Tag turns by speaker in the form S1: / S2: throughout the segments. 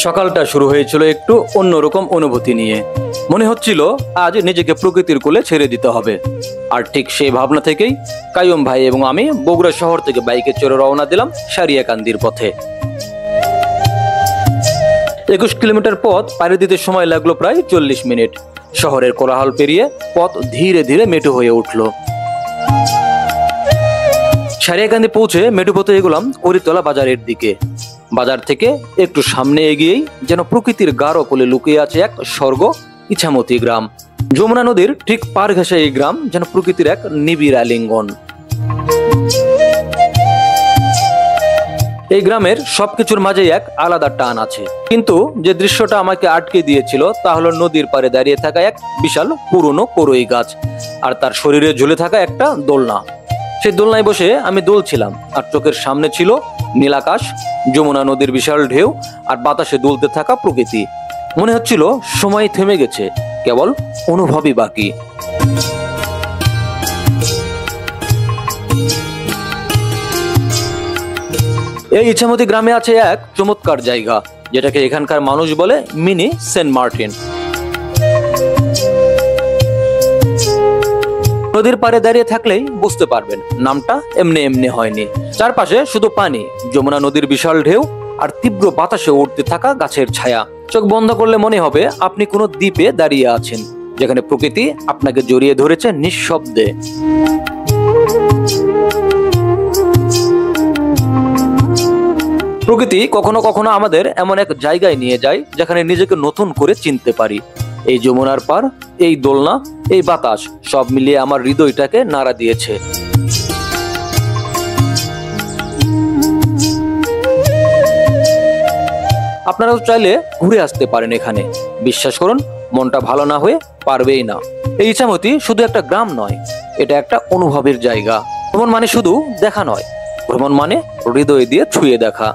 S1: সকালটা শুরু হয়েছিল একটু অন্যরকম অনুভূতি নিয়ে। মনে হচ্ছিল আজ নিজেকে প্রকৃতির কোলে ছেড়ে দিতে হবে। আর ঠিক সেই ভাবনা থেকেই কাইয়ুম ভাই এবং আমি বগুড়া শহর থেকে বাইকে চড়ে রওনা দিলাম সারিয়াকান্দির পথে। 21 কিলোমিটার পথ পাড়ি দিতে সময় লাগলো প্রায় 40 মিনিট। শহরের কোলাহল পেরিয়ে পথ ধীরে ধীরে মেঠো হয়ে উঠল। সারিয়াকান্দি পৌঁছে মেঠো পথে এগোলাম করিতলা বাজারের দিকে। বাজার থেকে একটু সামনে এগিয়েই যেন প্রকৃতির গাঢ় কোলে লুকিয়ে আছে এক স্বর্গ, ইছামতি গ্রাম। যমুনা নদীর ঠিক পার ঘেঁষে এই গ্রাম যেন প্রকৃতির এক নিবিড় আলিঙ্গন। এই গ্রামের সবকিছুর মাঝে এক আলাদা টান আছে, কিন্তু যে দৃশ্যটা আমাকে আটকে দিয়েছিল তা হলো নদীর পাড়ে দাঁড়িয়ে থাকা এক বিশাল পুরনো করই গাছ আর তার শরীরে ঝুলে থাকা একটা দোলনা। সেই দোলনায় বসে আমি দুলছিলাম আর চোখের সামনে ছিল নীলাকাশ, যমুনা নদীর বিশাল ঢেউ আর বাতাসে দুলতে থাকা প্রকৃতি। মনে হচ্ছিল সময় থেমে গেছে, কেবল অনুভবই বাকি। এই ইছামতি গ্রামে আছে এক চমৎকার জায়গা, যেটাকে এখানকার মানুষ বলে মিনি সেন্ট মার্টিন। নদীর পাড়ে দাঁড়িয়ে থাকলেই বুঝতে পারবেন নামটা এমনি এমনি হয়নি। চারপাশে শুধু পানি, যমুনা নদীর বিশাল ঢেউ আর তীব্র বাতাসে উঠতে থাকা গাছের ছায়া। চোখ বন্ধ করলে মনে হবে আপনি কোনো দ্বীপে দাঁড়িয়ে আছেন, যেখানে প্রকৃতি আপনাকে জড়িয়ে ধরেছে নিঃশব্দে। প্রকৃতি কখনো কখনো আমাদের এমন এক জায়গায় নিয়ে যায় যেখানে নিজেকে নতুন করে চিনতে পারি। এই যমুনার পার, এই দোলনা, এই বাতাস সব মিলিয়ে আমার হৃদয়টাকে নাড়া দিয়েছে। আপনারাও চাইলে ঘুরে আসতে পারেন এখানে। বিশ্বাস করুন, মনটা ভালো না হয়ে পারবেই না। এই ইছামতি শুধু একটা গ্রাম নয়, এটা একটা অনুভবের জায়গা। ভ্রমণ মানে শুধু দেখা নয়, ভ্রমণ মানে হৃদয় দিয়ে ছুঁয়ে দেখা।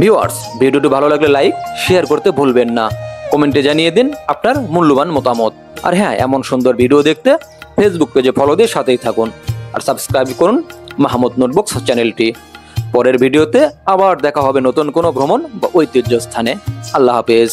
S1: ভিউয়ার্স, ভিডিওটি ভালো লাগলে লাইক, শেয়ার করতে ভুলবেন না। কমেন্টে জানিয়ে দিন আপনার মূল্যবান মতামত। আর হ্যাঁ, এমন সুন্দর ভিডিও দেখতে ফেসবুক পেজে ফলো দিয়ে সাথেই থাকুন আর সাবস্ক্রাইব করুন মাহমুদ নোটবুকস চ্যানেলটি। পরের ভিডিওতে আবার দেখা হবে নতুন কোনো ভ্রমণ বা ঐতিহ্য স্থানে। আল্লাহ হাফেজ।